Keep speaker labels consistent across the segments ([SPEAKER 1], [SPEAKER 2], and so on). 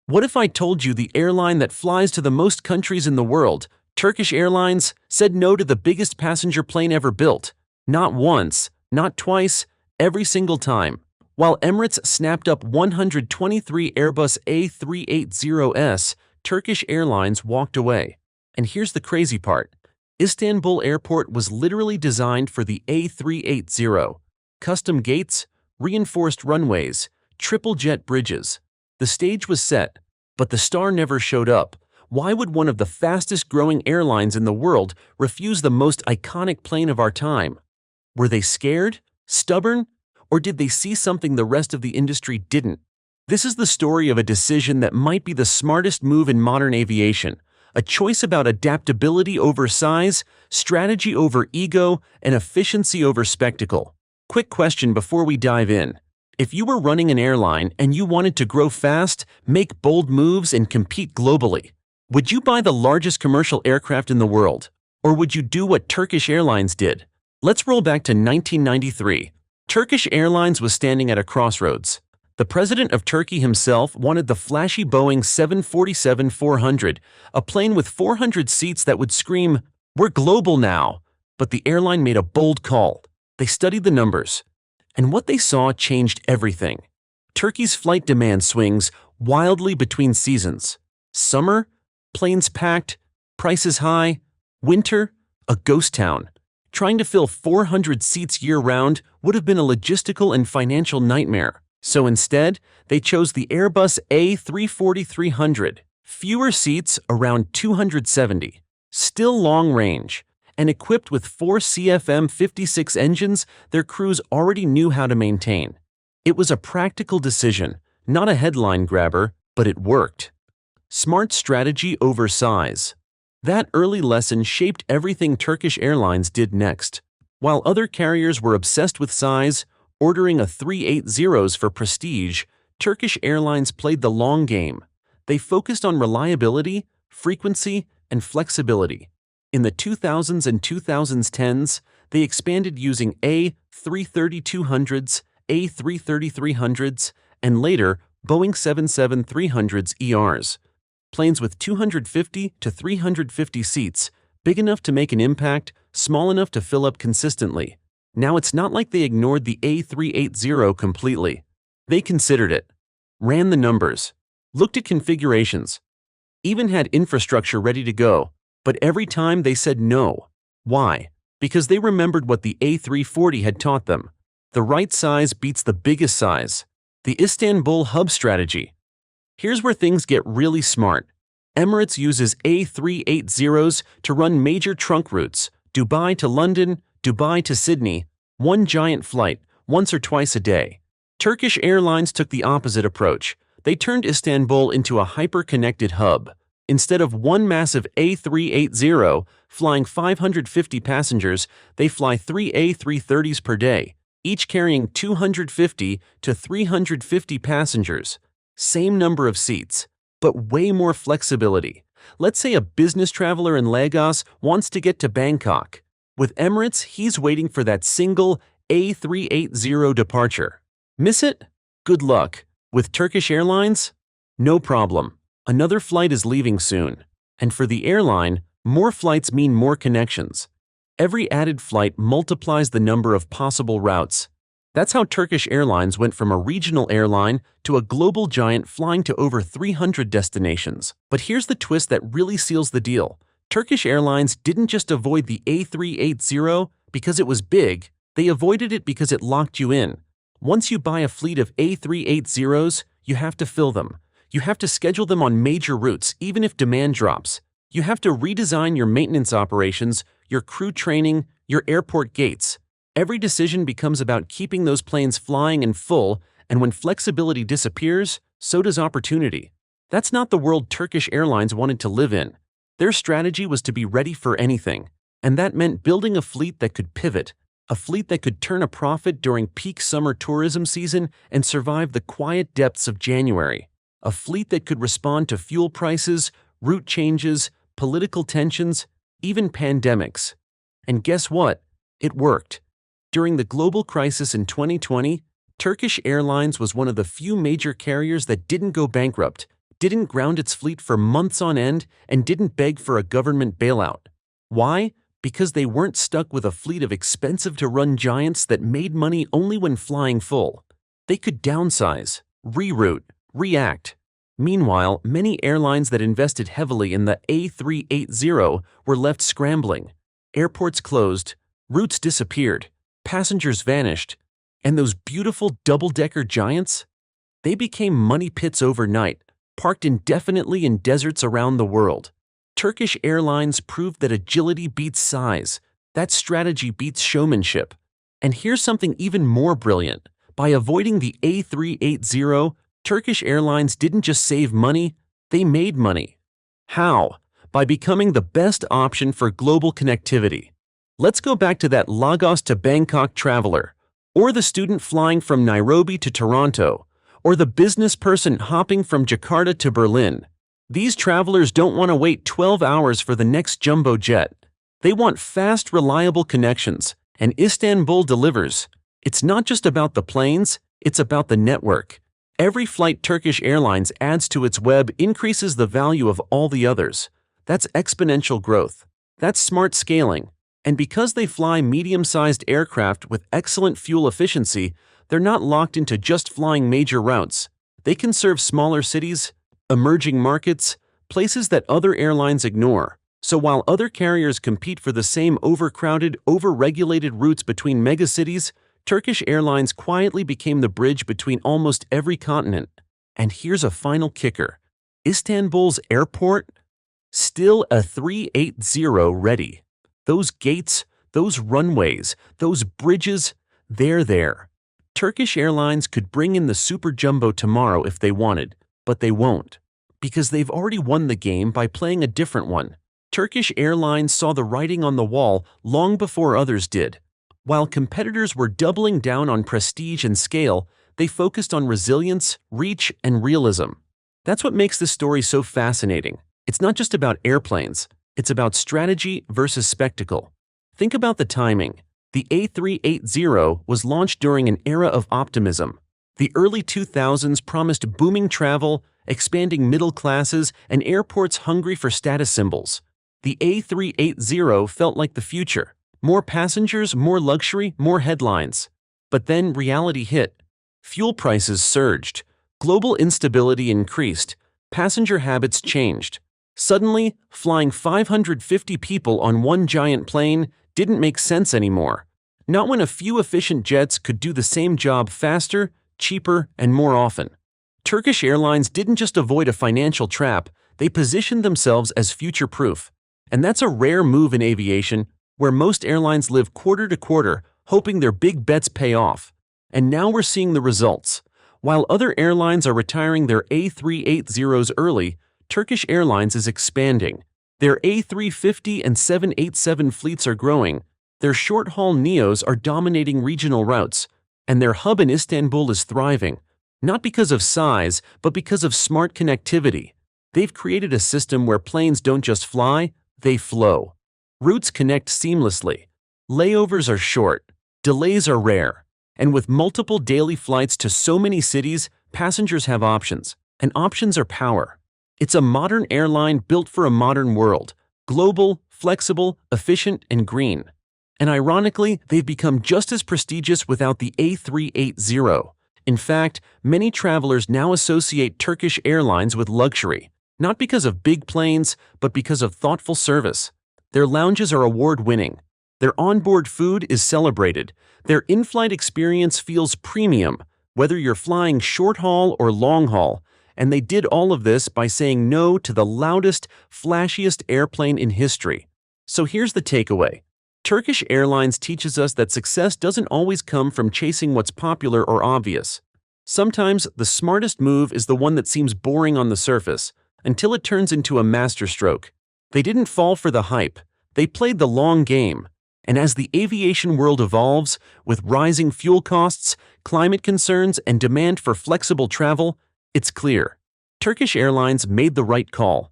[SPEAKER 1] What if I told you the airline that flies to the most countries in the world, Turkish Airlines, said no to the biggest passenger plane ever built? Not once, not twice, every single time. While Emirates snapped up 123 Airbus A380s, Turkish Airlines walked away. And here's the crazy part. Istanbul Airport was literally designed for the A380. Custom gates, reinforced runways, triple jet bridges. The stage was set, but the star never showed up. Why would one of the fastest growing airlines in the world refuse the most iconic plane of our time? Were they scared? Stubborn? Or did they see something the rest of the industry didn't? This is the story of a decision that might be the smartest move in modern aviation. A choice about adaptability over size, strategy over ego, and efficiency over spectacle. Quick question before we dive in. If you were running an airline and you wanted to grow fast, make bold moves, and compete globally, would you buy the largest commercial aircraft in the world? Or would you do what Turkish Airlines did? Let's roll back to 1993. Turkish Airlines was standing at a crossroads. The president of Turkey himself wanted the flashy Boeing 747-400, a plane with 400 seats that would scream, "We're global now." But the airline made a bold call. They studied the numbers. And what they saw changed everything. Turkey's flight demand swings wildly between seasons. Summer, planes packed, prices high. Winter, a ghost town. Trying to fill 400 seats year-round would have been a logistical and financial nightmare. So instead, they chose the Airbus A340-300. Fewer seats, around 270. Still long range. And equipped with 4 CFM56 engines their crews already knew how to maintain. It was a practical decision, not a headline grabber, but it worked. Smart strategy over size. That early lesson shaped everything Turkish Airlines did next. While other carriers were obsessed with size, ordering A380s for prestige, Turkish Airlines played the long game. They focused on reliability, frequency, and flexibility. In the 2000s and 2010s, they expanded using A330-200s, A330-300s, and later Boeing 777-300s ERs. Planes with 250 to 350 seats, big enough to make an impact, small enough to fill up consistently. Now it's not like they ignored the A380 completely. They considered it, ran the numbers, looked at configurations, even had infrastructure ready to go. But every time they said no. Why? Because they remembered what the A340 had taught them. The right size beats the biggest size. The Istanbul hub strategy. Here's where things get really smart. Emirates uses A380s to run major trunk routes, Dubai to London, Dubai to Sydney, one giant flight, once or twice a day. Turkish Airlines took the opposite approach. They turned Istanbul into a hyper-connected hub. Instead of one massive A380 flying 550 passengers, they fly 3 A330s per day, each carrying 250 to 350 passengers. Same number of seats, but way more flexibility. Let's say a business traveler in Lagos wants to get to Bangkok. With Emirates, he's waiting for that single A380 departure. Miss it? Good luck. With Turkish Airlines? No problem. Another flight is leaving soon. And for the airline, more flights mean more connections. Every added flight multiplies the number of possible routes. That's how Turkish Airlines went from a regional airline to a global giant flying to over 300 destinations. But here's the twist that really seals the deal. Turkish Airlines didn't just avoid the A380 because it was big, they avoided it because it locked you in. Once you buy a fleet of A380s, you have to fill them. You have to schedule them on major routes, even if demand drops. You have to redesign your maintenance operations, your crew training, your airport gates. Every decision becomes about keeping those planes flying and full, and when flexibility disappears, so does opportunity. That's not the world Turkish Airlines wanted to live in. Their strategy was to be ready for anything, and that meant building a fleet that could pivot, a fleet that could turn a profit during peak summer tourism season and survive the quiet depths of January. A fleet that could respond to fuel prices, route changes, political tensions, even pandemics. And guess what? It worked. During the global crisis in 2020, Turkish Airlines was one of the few major carriers that didn't go bankrupt. didn't ground its fleet for months on end, and didn't beg for a government bailout. Why? Because they weren't stuck with a fleet of expensive-to-run giants that made money only when flying full. They could downsize, reroute, react. Meanwhile, many airlines that invested heavily in the A380 were left scrambling. Airports closed, routes disappeared, passengers vanished, and those beautiful double-decker giants? They became money pits overnight, parked indefinitely in deserts around the world. Turkish Airlines proved that agility beats size, that strategy beats showmanship. And here's something even more brilliant. By avoiding the A380, Turkish Airlines didn't just save money, they made money. How? By becoming the best option for global connectivity. Let's go back to that Lagos to Bangkok traveler, or the student flying from Nairobi to Toronto, or the business person hopping from Jakarta to Berlin. These travelers don't want to wait 12 hours for the next jumbo jet. They want fast, reliable connections, and Istanbul delivers. It's not just about the planes, it's about the network. Every flight Turkish Airlines adds to its web increases the value of all the others. That's exponential growth. That's smart scaling. And because they fly medium-sized aircraft with excellent fuel efficiency, they're not locked into just flying major routes. They can serve smaller cities, emerging markets, places that other airlines ignore. So while other carriers compete for the same overcrowded, over-regulated routes between megacities, Turkish Airlines quietly became the bridge between almost every continent. And here's a final kicker. Istanbul's airport? Still a 380 ready. Those gates, those runways, those bridges, they're there. Turkish Airlines could bring in the super jumbo tomorrow if they wanted, but they won't. Because they've already won the game by playing a different one. Turkish Airlines saw the writing on the wall long before others did. While competitors were doubling down on prestige and scale, they focused on resilience, reach, and realism. That's what makes this story so fascinating. It's not just about airplanes, it's about strategy versus spectacle. Think about the timing. The A380 was launched during an era of optimism. The early 2000s promised booming travel, expanding middle classes, and airports hungry for status symbols. The A380 felt like the future. More passengers, more luxury, more headlines. But then reality hit. Fuel prices surged. Global instability increased. Passenger habits changed. Suddenly, flying 550 people on one giant plane didn't make sense anymore. Not when a few efficient jets could do the same job faster, cheaper, and more often. Turkish Airlines didn't just avoid a financial trap, they positioned themselves as future-proof. And that's a rare move in aviation, where most airlines live quarter to quarter, hoping their big bets pay off. And now we're seeing the results. While other airlines are retiring their A380s early, Turkish Airlines is expanding. Their A350 and 787 fleets are growing, their short-haul NEOs are dominating regional routes, and their hub in Istanbul is thriving, not because of size, but because of smart connectivity. They've created a system where planes don't just fly, they flow. Routes connect seamlessly. Layovers are short, delays are rare, and with multiple daily flights to so many cities, passengers have options, and options are power. It's a modern airline built for a modern world, global, flexible, efficient, and green. And ironically, they've become just as prestigious without the A380. In fact, many travelers now associate Turkish Airlines with luxury, not because of big planes, but because of thoughtful service. Their lounges are award-winning. Their onboard food is celebrated. Their in-flight experience feels premium, whether you're flying short-haul or long-haul. And they did all of this by saying no to the loudest, flashiest airplane in history. So here's the takeaway. Turkish Airlines teaches us that success doesn't always come from chasing what's popular or obvious. Sometimes the smartest move is the one that seems boring on the surface, until it turns into a masterstroke. They didn't fall for the hype. They played the long game. And as the aviation world evolves, with rising fuel costs, climate concerns, and demand for flexible travel, it's clear. Turkish Airlines made the right call.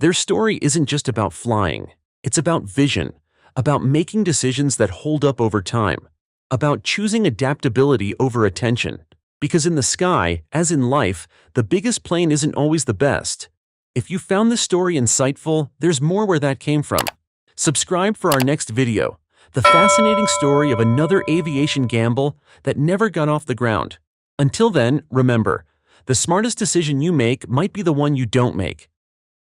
[SPEAKER 1] Their story isn't just about flying. It's about vision, about making decisions that hold up over time, about choosing adaptability over attention. Because in the sky, as in life, the biggest plane isn't always the best. If you found this story insightful, there's more where that came from. Subscribe for our next video, the fascinating story of another aviation gamble that never got off the ground. Until then, remember, the smartest decision you make might be the one you don't make.